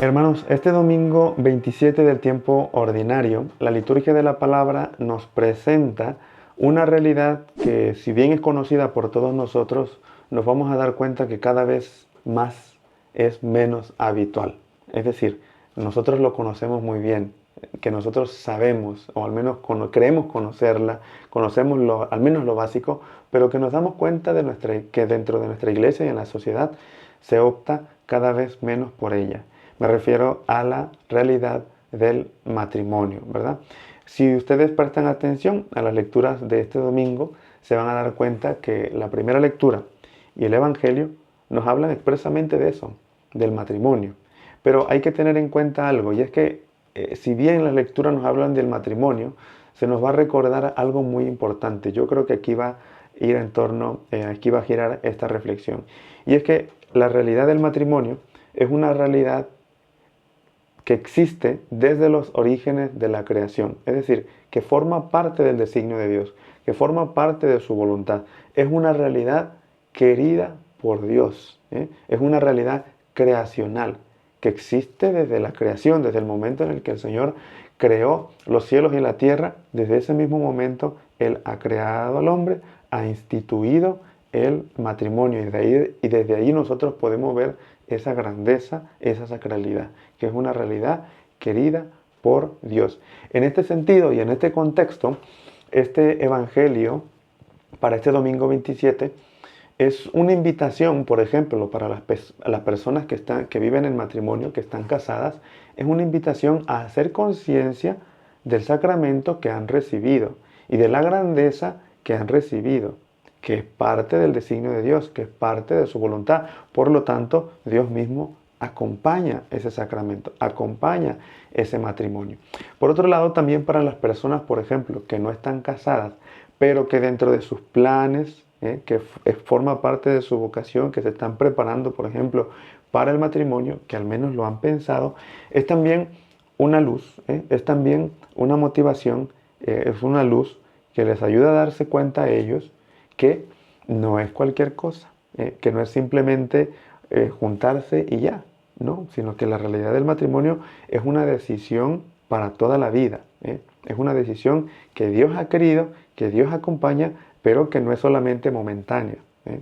Hermanos, este domingo 27 del tiempo ordinario, la liturgia de la palabra nos presenta una realidad que, si bien es conocida por todos nosotros, nos vamos a dar cuenta que cada vez más es menos habitual. Es decir, nosotros lo conocemos muy bien, que nosotros sabemos, o al menos creemos conocerla, conocemos al menos lo básico, pero que nos damos cuenta que dentro de nuestra iglesia y en la sociedad se opta cada vez menos por ella. Me refiero a la realidad del matrimonio, ¿verdad? Si ustedes prestan atención a las lecturas de este domingo, se van a dar cuenta que la primera lectura y el Evangelio nos hablan expresamente de eso, del matrimonio. Pero hay que tener en cuenta algo, y es que si bien las lecturas nos hablan del matrimonio, se nos va a recordar algo muy importante. Yo creo que aquí va a ir aquí va a girar esta reflexión. Y es que la realidad del matrimonio es una realidad que existe desde los orígenes de la creación, es decir, que forma parte del designio de Dios, que forma parte de su voluntad. Es una realidad querida por Dios, ¿eh? Es una realidad creacional que existe desde la creación, desde el momento en el que el Señor creó los cielos y la tierra. Desde ese mismo momento Él ha creado al hombre, ha instituido el matrimonio, y desde ahí nosotros podemos ver esa grandeza, esa sacralidad, que es una realidad querida por Dios. En este sentido y en este contexto, este Evangelio para este domingo 27 es una invitación, por ejemplo, para las personas que viven en matrimonio, que están casadas, es una invitación a hacer conciencia del sacramento que han recibido y de la grandeza que han recibido, que es parte del designio de Dios, que es parte de su voluntad. Por lo tanto, Dios mismo acompaña ese sacramento, acompaña ese matrimonio. Por otro lado, también para las personas, por ejemplo, que no están casadas, pero que dentro de sus planes, forma parte de su vocación, que se están preparando, por ejemplo, para el matrimonio, que al menos lo han pensado, es también una luz, es también una motivación, es una luz que les ayuda a darse cuenta a ellos que no es cualquier cosa, que no es simplemente juntarse y ya, ¿no? Sino que la realidad del matrimonio es una decisión para toda la vida, ¿eh? Es una decisión que Dios ha querido, que Dios acompaña, pero que no es solamente momentánea,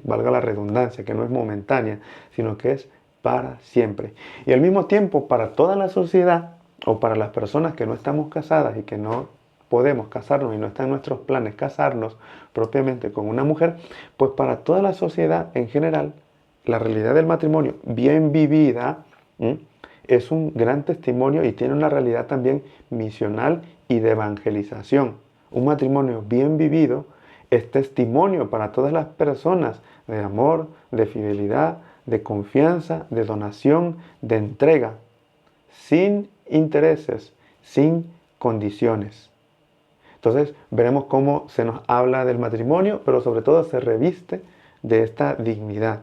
valga la redundancia, que no es momentánea, sino que es para siempre. Y al mismo tiempo, para toda la sociedad o para las personas que no estamos casadas y que no podemos casarnos y no está en nuestros planes casarnos propiamente con una mujer, pues para toda la sociedad en general, la realidad del matrimonio bien vivida, ¿m?, es un gran testimonio y tiene una realidad también misional y de evangelización. Un matrimonio bien vivido es testimonio para todas las personas de amor, de fidelidad, de confianza, de donación, de entrega, sin intereses, sin condiciones. Entonces veremos cómo se nos habla del matrimonio, pero sobre todo se reviste de esta dignidad,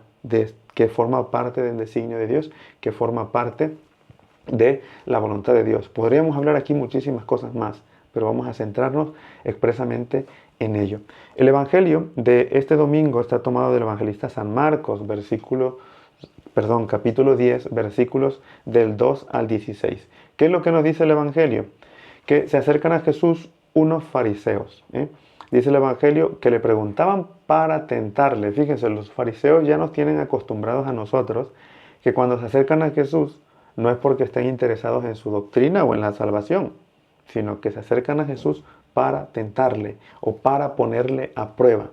que forma parte del designio de Dios, que forma parte de la voluntad de Dios. Podríamos hablar aquí muchísimas cosas más, pero vamos a centrarnos expresamente en ello. El Evangelio de este domingo está tomado del evangelista San Marcos, capítulo 10, versículos del 2 al 16. ¿Qué es lo que nos dice el Evangelio? Que se acercan a Jesús unos fariseos. Dice el Evangelio que le preguntaban para tentarle. Fíjense, los fariseos ya nos tienen acostumbrados a nosotros que cuando se acercan a Jesús no es porque estén interesados en su doctrina o en la salvación, sino que se acercan a Jesús para tentarle o para ponerle a prueba.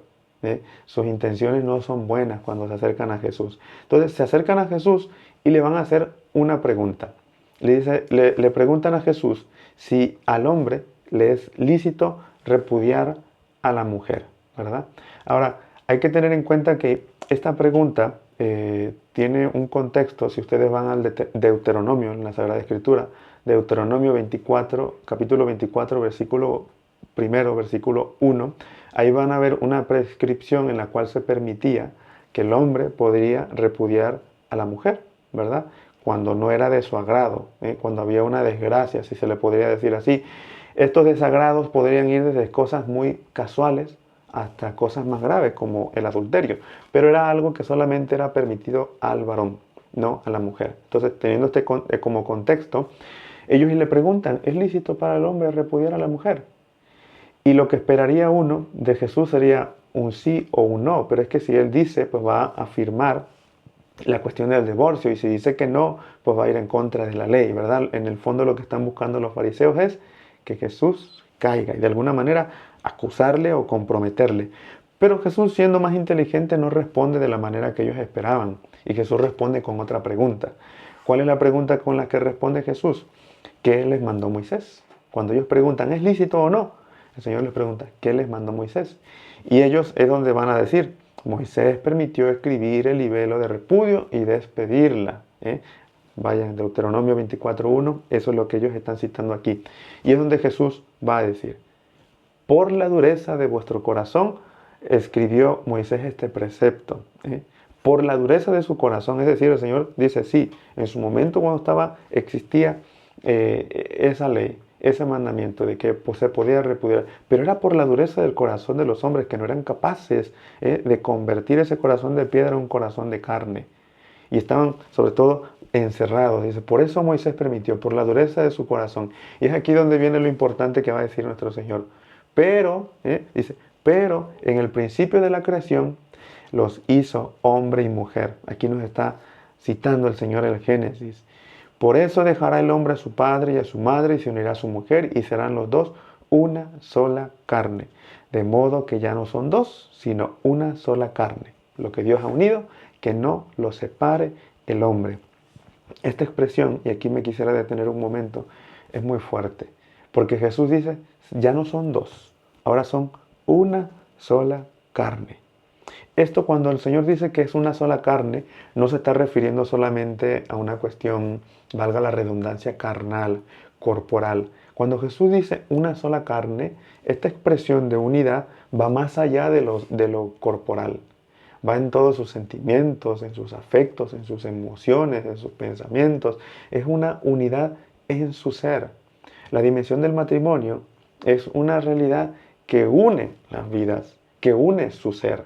Sus intenciones no son buenas cuando se acercan a Jesús. Entonces se acercan a Jesús y le van a hacer una pregunta. Le preguntan a Jesús si al hombre le es lícito repudiar a la mujer, ¿verdad? Ahora, hay que tener en cuenta que esta pregunta tiene un contexto. Si ustedes van al Deuteronomio, en la Sagrada Escritura, Deuteronomio 24, capítulo 24, versículo primero, versículo 1, ahí van a ver una prescripción en la cual se permitía que el hombre podría repudiar a la mujer, ¿verdad? Cuando no era de su agrado, cuando había una desgracia, si se le podría decir así. Estos desagrados podrían ir desde cosas muy casuales hasta cosas más graves como el adulterio, pero era algo que solamente era permitido al varón. no a la mujer. Entonces, teniendo como contexto, ellos le preguntan, ¿es lícito para el hombre repudiar a la mujer? Y lo que esperaría uno de Jesús sería un sí o un no, pero es que si él dice, pues va a afirmar la cuestión del divorcio, y si dice que no, pues va a ir en contra de la ley, ¿verdad? En el fondo lo que están buscando los fariseos es que Jesús caiga y de alguna manera acusarle o comprometerle. Pero Jesús, siendo más inteligente, no responde de la manera que ellos esperaban, y Jesús responde con otra pregunta. ¿Cuál es la pregunta con la que responde Jesús? ¿Qué les mandó Moisés? Cuando ellos preguntan, ¿es lícito o no? El Señor les pregunta, ¿qué les mandó Moisés? Y ellos es donde van a decir, Moisés permitió escribir el libelo de repudio y despedirla. Vaya, en Deuteronomio 24:1, eso es lo que ellos están citando aquí. Y es donde Jesús va a decir, por la dureza de vuestro corazón escribió Moisés este precepto. Por la dureza de su corazón, es decir, el Señor dice, sí, en su momento cuando existía esa ley, ese mandamiento de que pues, se podía repudiar, pero era por la dureza del corazón de los hombres que no eran capaces de convertir ese corazón de piedra en un corazón de carne. Y estaban sobre todo encerrados. Dice, por eso Moisés permitió, por la dureza de su corazón. Y es aquí donde viene lo importante que va a decir nuestro Señor. Pero, dice, pero en el principio de la creación los hizo hombre y mujer. Aquí nos está citando el Señor el Génesis. Por eso dejará el hombre a su padre y a su madre y se unirá a su mujer y serán los dos una sola carne. De modo que ya no son dos, sino una sola carne. Lo que Dios ha unido, que no lo separe el hombre. Esta expresión, y aquí me quisiera detener un momento, es muy fuerte. Porque Jesús dice, ya no son dos, ahora son una sola carne. Esto cuando el Señor dice que es una sola carne, no se está refiriendo solamente a una cuestión, valga la redundancia, carnal, corporal. Cuando Jesús dice una sola carne, esta expresión de unidad va más allá de lo corporal. Va en todos sus sentimientos, en sus afectos, en sus emociones, en sus pensamientos. Es una unidad en su ser. La dimensión del matrimonio es una realidad que une las vidas, que une su ser.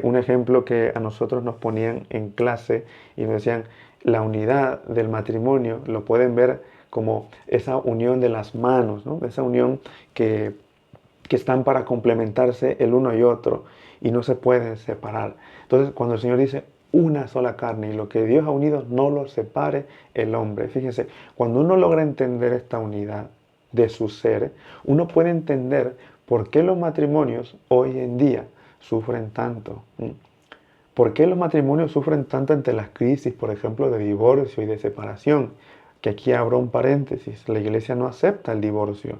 Un ejemplo que a nosotros nos ponían en clase y nos decían, la unidad del matrimonio lo pueden ver como esa unión de las manos, ¿no? Esa unión que están para complementarse el uno y otro y no se pueden separar. Entonces, cuando el Señor dice una sola carne y lo que Dios ha unido no lo separe el hombre. Fíjense, cuando uno logra entender esta unidad de su ser, uno puede entender por qué los matrimonios hoy en día sufren tanto. ¿Por qué los matrimonios sufren tanto ante las crisis, por ejemplo, de divorcio y de separación? Que aquí abro un paréntesis, la iglesia no acepta el divorcio.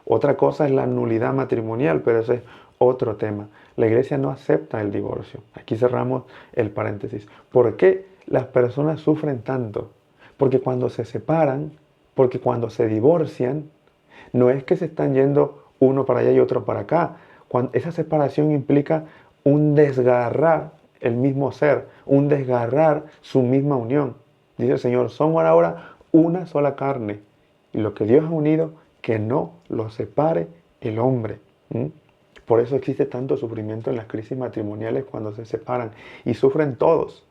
Otra cosa es la nulidad matrimonial, pero ese es otro tema. La iglesia no acepta el divorcio. Aquí cerramos el paréntesis. ¿Por qué las personas sufren tanto? Porque cuando se separan, porque cuando se divorcian, no es que se están yendo uno para allá y otro para acá. Esa separación implica un desgarrar el mismo ser, un desgarrar su misma unión. Dice el Señor, son ahora una sola carne. Y lo que Dios ha unido, que no lo separe el hombre. Por eso existe tanto sufrimiento en las crisis matrimoniales cuando se separan. Y sufren todos,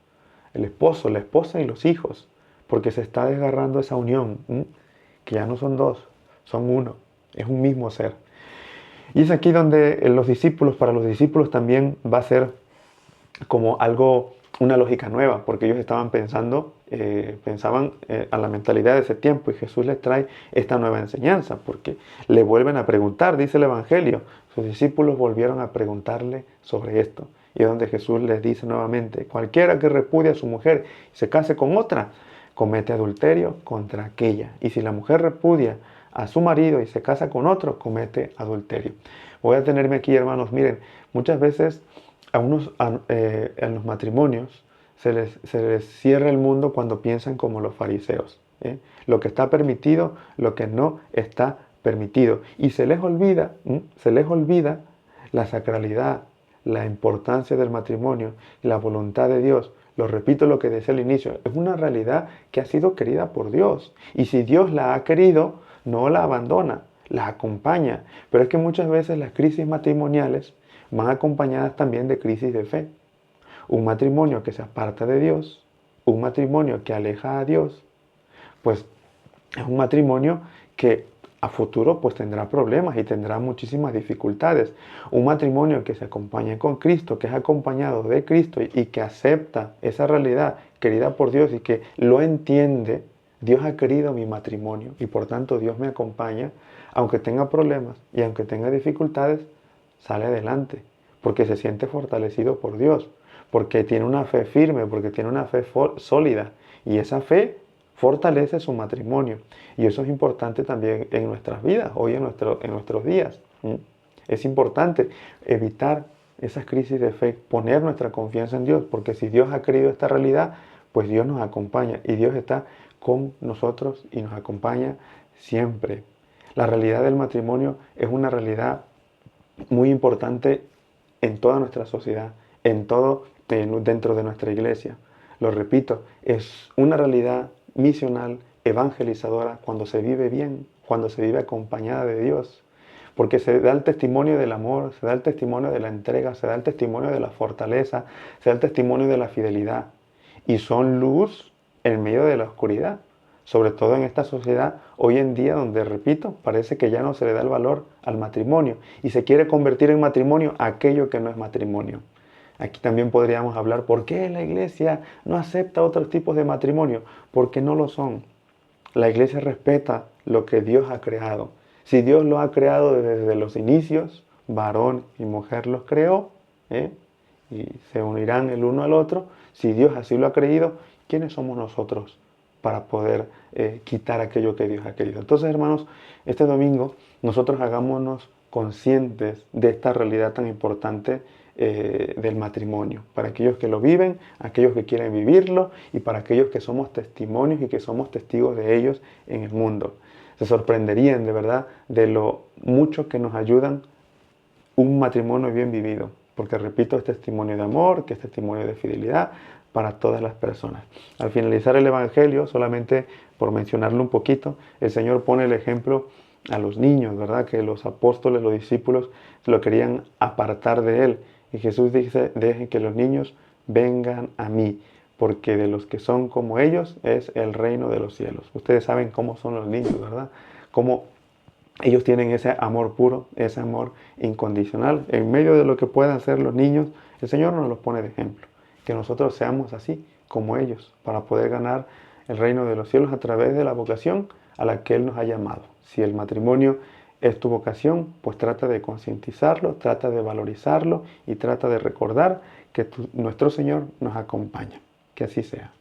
el esposo, la esposa y los hijos, porque se está desgarrando esa unión, que ya no son dos, son uno, es un mismo ser. Y es aquí donde para los discípulos también va a ser como algo, una lógica nueva, porque ellos estaban pensaban a la mentalidad de ese tiempo, y Jesús les trae esta nueva enseñanza, porque le vuelven a preguntar, dice el Evangelio, sus discípulos volvieron a preguntarle sobre esto, y es donde Jesús les dice nuevamente, cualquiera que repudie a su mujer y se case con otra, comete adulterio contra aquella, y si la mujer repudia a su marido y se casa con otro, comete adulterio. Voy a detenerme aquí, hermanos. Miren, muchas veces en los matrimonios se les cierra el mundo cuando piensan como los fariseos. Lo que está permitido, lo que no está permitido. Y se les olvida la sacralidad, la importancia del matrimonio, la voluntad de Dios. Lo repito lo que decía al inicio, es una realidad que ha sido querida por Dios. Y si Dios la ha querido, no la abandona, la acompaña. Pero es que muchas veces las crisis matrimoniales van acompañadas también de crisis de fe. Un matrimonio que se aparta de Dios un matrimonio que aleja a Dios, pues es un matrimonio que a futuro pues tendrá problemas y tendrá muchísimas dificultades. Un matrimonio que se acompañe con Cristo, que es acompañado de Cristo y que acepta esa realidad querida por Dios y que lo entiende. Dios ha querido mi matrimonio y por tanto Dios me acompaña, aunque tenga problemas y aunque tenga dificultades, sale adelante, porque se siente fortalecido por Dios, porque tiene una fe firme, porque tiene una fe sólida y esa fe fortalece su matrimonio. Y eso es importante también en nuestras vidas, hoy en nuestros días. Es importante evitar esas crisis de fe, poner nuestra confianza en Dios, porque si Dios ha querido esta realidad, pues Dios nos acompaña y Dios está con nosotros y nos acompaña siempre. La realidad del matrimonio es una realidad muy importante en toda nuestra sociedad, dentro de nuestra iglesia. Lo repito, es una realidad misional, evangelizadora, cuando se vive bien, cuando se vive acompañada de Dios. Porque se da el testimonio del amor, se da el testimonio de la entrega, se da el testimonio de la fortaleza, se da el testimonio de la fidelidad. Y son luz en medio de la oscuridad. Sobre todo en esta sociedad hoy en día donde, repito, parece que ya no se le da el valor al matrimonio y se quiere convertir en matrimonio aquello que no es matrimonio. Aquí también podríamos hablar por qué la iglesia no acepta otros tipos de matrimonio, porque no lo son. La iglesia respeta lo que Dios ha creado. Si Dios lo ha creado desde los inicios, varón y mujer los creó, y se unirán el uno al otro. Si Dios así lo ha creído, ¿quiénes somos nosotros para poder quitar aquello que Dios ha querido? Entonces, hermanos, este domingo nosotros hagámonos conscientes de esta realidad tan importante del matrimonio, para aquellos que lo viven, aquellos que quieren vivirlo y para aquellos que somos testimonios y que somos testigos de ellos en el mundo. Se sorprenderían de verdad de lo mucho que nos ayudan un matrimonio bien vivido, porque repito, es testimonio de amor, que es testimonio de fidelidad para todas las personas. Al finalizar el Evangelio, solamente por mencionarlo un poquito, el Señor pone el ejemplo a los niños, ¿verdad? Que los apóstoles, los discípulos, lo querían apartar de Él. Y Jesús dice, dejen que los niños vengan a mí, porque de los que son como ellos es el reino de los cielos. Ustedes saben cómo son los niños, ¿verdad? Cómo ellos tienen ese amor puro, ese amor incondicional. En medio de lo que puedan ser los niños, el Señor nos los pone de ejemplo. Que nosotros seamos así como ellos, para poder ganar el reino de los cielos a través de la vocación a la que Él nos ha llamado. Si el matrimonio es tu vocación, pues trata de concientizarlo, trata de valorizarlo y trata de recordar que nuestro Señor nos acompaña. Que así sea.